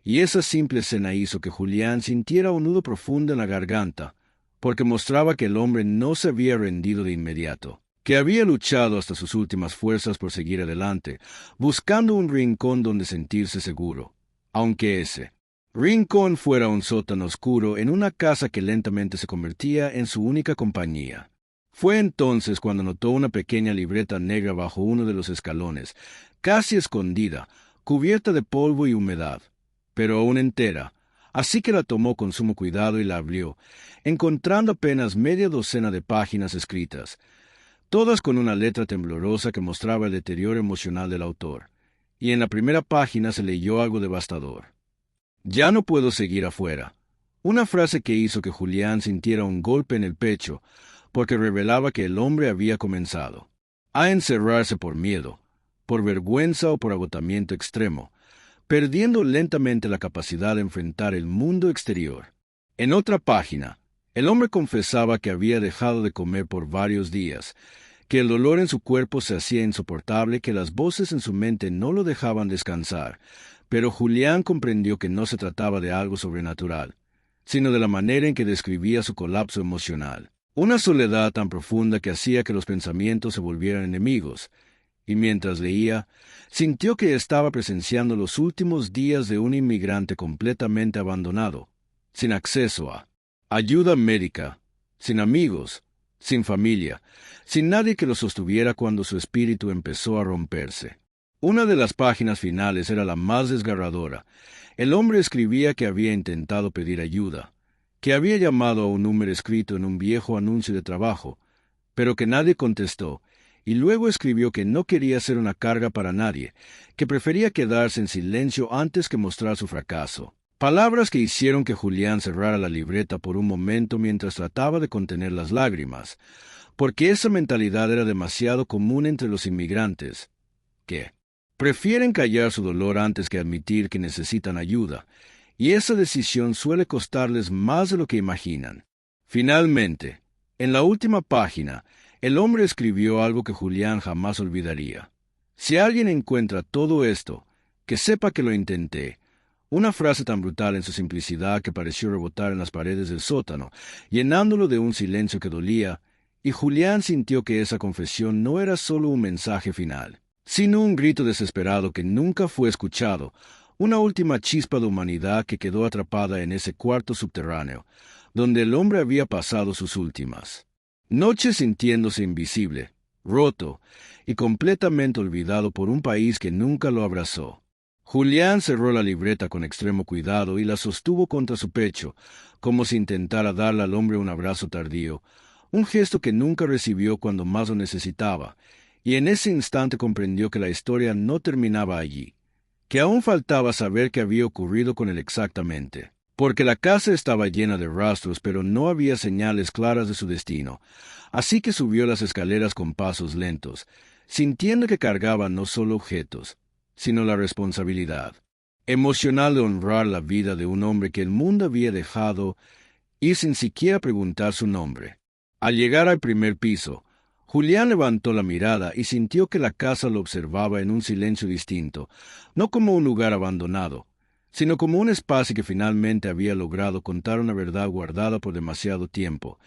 Y esa simple escena hizo que Julián sintiera un nudo profundo en la garganta, porque mostraba que el hombre no se había rendido de inmediato, que había luchado hasta sus últimas fuerzas por seguir adelante, buscando un rincón donde sentirse seguro, aunque ese rincón fuera un sótano oscuro en una casa que lentamente se convertía en su única compañía. Fue entonces cuando notó una pequeña libreta negra bajo uno de los escalones, casi escondida, cubierta de polvo y humedad, pero aún entera, así que la tomó con sumo cuidado y la abrió, encontrando apenas media docena de páginas escritas, todas con una letra temblorosa que mostraba el deterioro emocional del autor, y en la primera página se leyó algo devastador. «Ya no puedo seguir afuera», una frase que hizo que Julián sintiera un golpe en el pecho, porque revelaba que el hombre había comenzado a encerrarse por miedo, por vergüenza o por agotamiento extremo, perdiendo lentamente la capacidad de enfrentar el mundo exterior. En otra página, el hombre confesaba que había dejado de comer por varios días, que el dolor en su cuerpo se hacía insoportable, que las voces en su mente no lo dejaban descansar, pero Julián comprendió que no se trataba de algo sobrenatural, sino de la manera en que describía su colapso emocional. Una soledad tan profunda que hacía que los pensamientos se volvieran enemigos, y mientras leía, sintió que estaba presenciando los últimos días de un inmigrante completamente abandonado, sin acceso a ayuda médica, sin amigos, sin familia, sin nadie que lo sostuviera cuando su espíritu empezó a romperse. Una de las páginas finales era la más desgarradora. El hombre escribía que había intentado pedir ayuda, que había llamado a un número escrito en un viejo anuncio de trabajo, pero que nadie contestó, y luego escribió que no quería ser una carga para nadie, que prefería quedarse en silencio antes que mostrar su fracaso. Palabras que hicieron que Julián cerrara la libreta por un momento mientras trataba de contener las lágrimas, porque esa mentalidad era demasiado común entre los inmigrantes, que prefieren callar su dolor antes que admitir que necesitan ayuda, y esa decisión suele costarles más de lo que imaginan. Finalmente, en la última página, el hombre escribió algo que Julián jamás olvidaría. «Si alguien encuentra todo esto, que sepa que lo intenté». Una frase tan brutal en su simplicidad que pareció rebotar en las paredes del sótano, llenándolo de un silencio que dolía, y Julián sintió que esa confesión no era solo un mensaje final, sino un grito desesperado que nunca fue escuchado, una última chispa de humanidad que quedó atrapada en ese cuarto subterráneo, donde el hombre había pasado sus últimas noches sintiéndose invisible, roto y completamente olvidado por un país que nunca lo abrazó. Julián cerró la libreta con extremo cuidado y la sostuvo contra su pecho, como si intentara darle al hombre un abrazo tardío, un gesto que nunca recibió cuando más lo necesitaba, y en ese instante comprendió que la historia no terminaba allí, que aún faltaba saber qué había ocurrido con él exactamente, porque la casa estaba llena de rastros, pero no había señales claras de su destino, así que subió las escaleras con pasos lentos, sintiendo que cargaba no solo objetos, sino la responsabilidad emocional de honrar la vida de un hombre que el mundo había dejado ir sin siquiera preguntar su nombre. Al llegar al primer piso, Julián levantó la mirada y sintió que la casa lo observaba en un silencio distinto, no como un lugar abandonado, sino como un espacio que finalmente había logrado contar una verdad guardada por demasiado tiempo,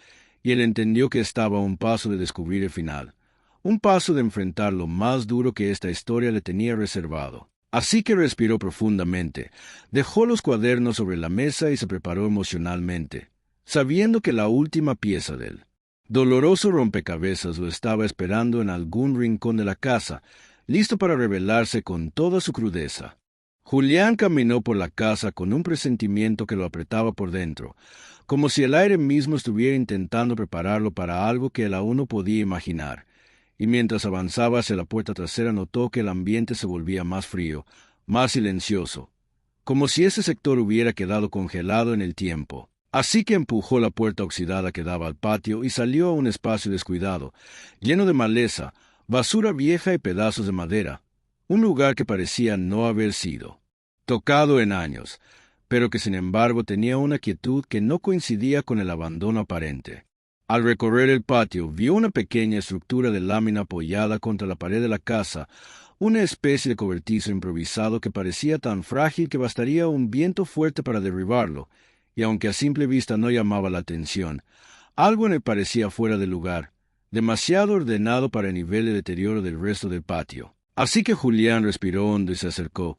y él entendió que estaba a un paso de descubrir el final, un paso de enfrentar lo más duro que esta historia le tenía reservado. Así que respiró profundamente, dejó los cuadernos sobre la mesa y se preparó emocionalmente, sabiendo que la última pieza del Doloroso rompecabezas lo estaba esperando en algún rincón de la casa, listo para revelarse con toda su crudeza. Julián caminó por la casa con un presentimiento que lo apretaba por dentro, como si el aire mismo estuviera intentando prepararlo para algo que él aún no podía imaginar. Y mientras avanzaba hacia la puerta trasera notó que el ambiente se volvía más frío, más silencioso, como si ese sector hubiera quedado congelado en el tiempo. Así que empujó la puerta oxidada que daba al patio y salió a un espacio descuidado, lleno de maleza, basura vieja y pedazos de madera, un lugar que parecía no haber sido tocado en años, pero que sin embargo tenía una quietud que no coincidía con el abandono aparente. Al recorrer el patio, vio una pequeña estructura de lámina apoyada contra la pared de la casa, una especie de cobertizo improvisado que parecía tan frágil que bastaría un viento fuerte para derribarlo, y aunque a simple vista no llamaba la atención, algo en él parecía fuera de lugar, demasiado ordenado para el nivel de deterioro del resto del patio. Así que Julián respiró hondo y se acercó,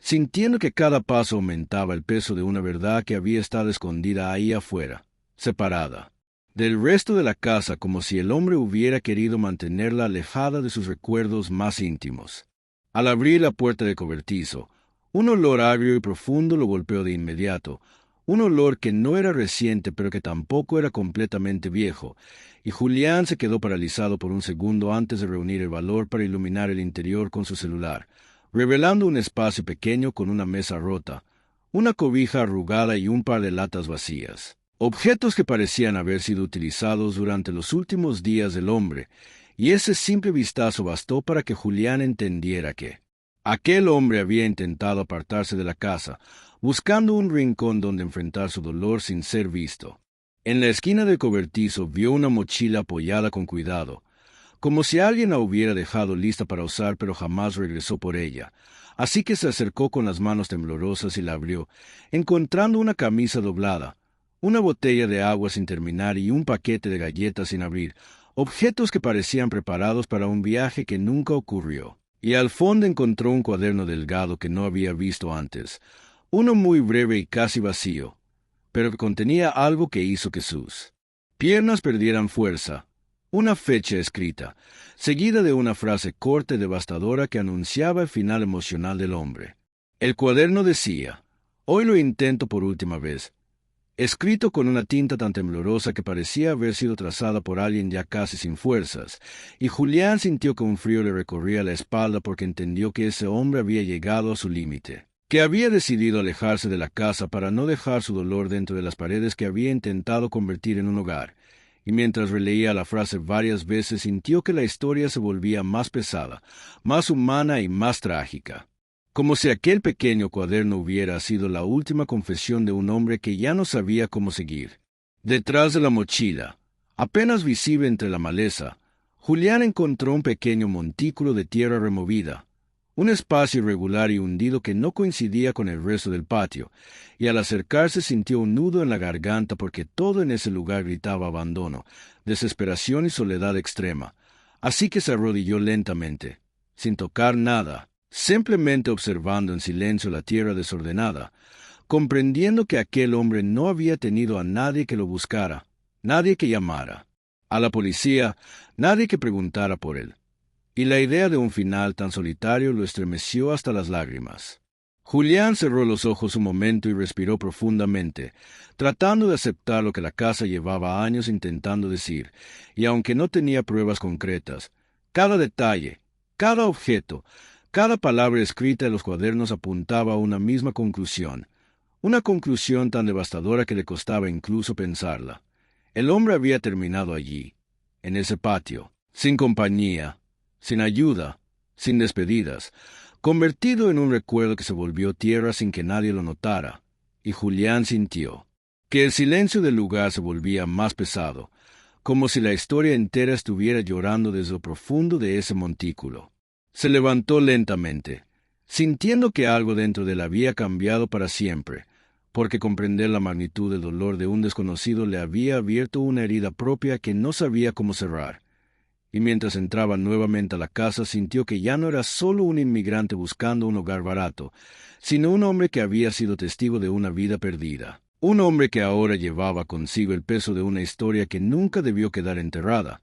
sintiendo que cada paso aumentaba el peso de una verdad que había estado escondida ahí afuera, separada del resto de la casa, como si el hombre hubiera querido mantenerla alejada de sus recuerdos más íntimos. Al abrir la puerta de cobertizo, un olor agrio y profundo lo golpeó de inmediato, un olor que no era reciente pero que tampoco era completamente viejo, y Julián se quedó paralizado por un segundo antes de reunir el valor para iluminar el interior con su celular, revelando un espacio pequeño con una mesa rota, una cobija arrugada y un par de latas vacías. Objetos que parecían haber sido utilizados durante los últimos días del hombre, y ese simple vistazo bastó para que Julián entendiera que aquel hombre había intentado apartarse de la casa, buscando un rincón donde enfrentar su dolor sin ser visto. En la esquina del cobertizo vio una mochila apoyada con cuidado, como si alguien la hubiera dejado lista para usar pero jamás regresó por ella. Así que se acercó con las manos temblorosas y la abrió, encontrando una camisa doblada, una botella de agua sin terminar y un paquete de galletas sin abrir, objetos que parecían preparados para un viaje que nunca ocurrió. Y al fondo encontró un cuaderno delgado que no había visto antes, uno muy breve y casi vacío, pero que contenía algo que hizo que sus piernas perdieran fuerza, una fecha escrita, seguida de una frase corta y devastadora que anunciaba el final emocional del hombre. El cuaderno decía: «Hoy lo intento por última vez», escrito con una tinta tan temblorosa que parecía haber sido trazada por alguien ya casi sin fuerzas, y Julián sintió que un frío le recorría la espalda porque entendió que ese hombre había llegado a su límite, que había decidido alejarse de la casa para no dejar su dolor dentro de las paredes que había intentado convertir en un hogar, y mientras releía la frase varias veces sintió que la historia se volvía más pesada, más humana y más trágica. Como si aquel pequeño cuaderno hubiera sido la última confesión de un hombre que ya no sabía cómo seguir. Detrás de la mochila, apenas visible entre la maleza, Julián encontró un pequeño montículo de tierra removida, un espacio irregular y hundido que no coincidía con el resto del patio, y al acercarse sintió un nudo en la garganta porque todo en ese lugar gritaba abandono, desesperación y soledad extrema. Así que se arrodilló lentamente, sin tocar nada, simplemente observando en silencio la tierra desordenada, comprendiendo que aquel hombre no había tenido a nadie que lo buscara, nadie que llamara a la policía, nadie que preguntara por él. Y la idea de un final tan solitario lo estremeció hasta las lágrimas. Julián cerró los ojos un momento y respiró profundamente, tratando de aceptar lo que la casa llevaba años intentando decir, y aunque no tenía pruebas concretas, cada detalle, cada objeto, cada palabra escrita en los cuadernos apuntaba a una misma conclusión, una conclusión tan devastadora que le costaba incluso pensarla. El hombre había terminado allí, en ese patio, sin compañía, sin ayuda, sin despedidas, convertido en un recuerdo que se volvió tierra sin que nadie lo notara, y Julián sintió que el silencio del lugar se volvía más pesado, como si la historia entera estuviera llorando desde lo profundo de ese montículo. Se levantó lentamente, sintiendo que algo dentro de él había cambiado para siempre, porque comprender la magnitud del dolor de un desconocido le había abierto una herida propia que no sabía cómo cerrar. Y mientras entraba nuevamente a la casa sintió que ya no era solo un inmigrante buscando un hogar barato, sino un hombre que había sido testigo de una vida perdida. Un hombre que ahora llevaba consigo el peso de una historia que nunca debió quedar enterrada,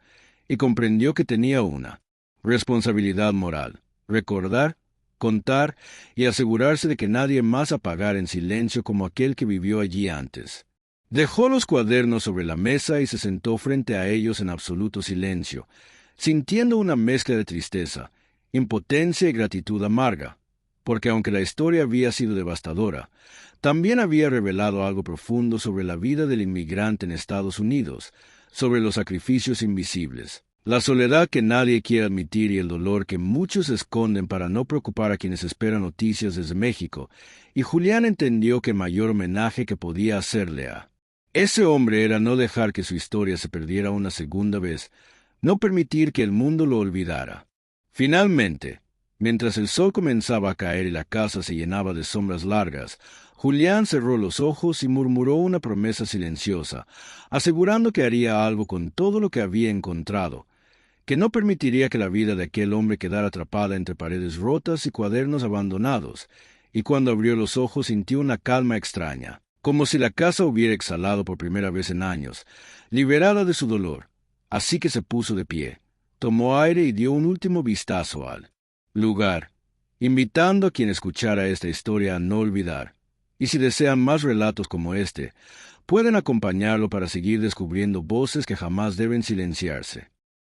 y comprendió que tenía una responsabilidad moral: recordar, contar y asegurarse de que nadie más apagara en silencio como aquel que vivió allí antes. Dejó los cuadernos sobre la mesa y se sentó frente a ellos en absoluto silencio, sintiendo una mezcla de tristeza, impotencia y gratitud amarga, porque aunque la historia había sido devastadora, también había revelado algo profundo sobre la vida del inmigrante en Estados Unidos, sobre los sacrificios invisibles, la soledad que nadie quiere admitir y el dolor que muchos esconden para no preocupar a quienes esperan noticias desde México, y Julián entendió que el mayor homenaje que podía hacerle a ese hombre era no dejar que su historia se perdiera una segunda vez, no permitir que el mundo lo olvidara. Finalmente, mientras el sol comenzaba a caer y la casa se llenaba de sombras largas, Julián cerró los ojos y murmuró una promesa silenciosa, asegurando que haría algo con todo lo que había encontrado, que no permitiría que la vida de aquel hombre quedara atrapada entre paredes rotas y cuadernos abandonados, y cuando abrió los ojos sintió una calma extraña, como si la casa hubiera exhalado por primera vez en años, liberada de su dolor. Así que se puso de pie, tomó aire y dio un último vistazo al lugar, invitando a quien escuchara esta historia a no olvidar. Y si desean más relatos como este, pueden acompañarlo para seguir descubriendo voces que jamás deben silenciarse.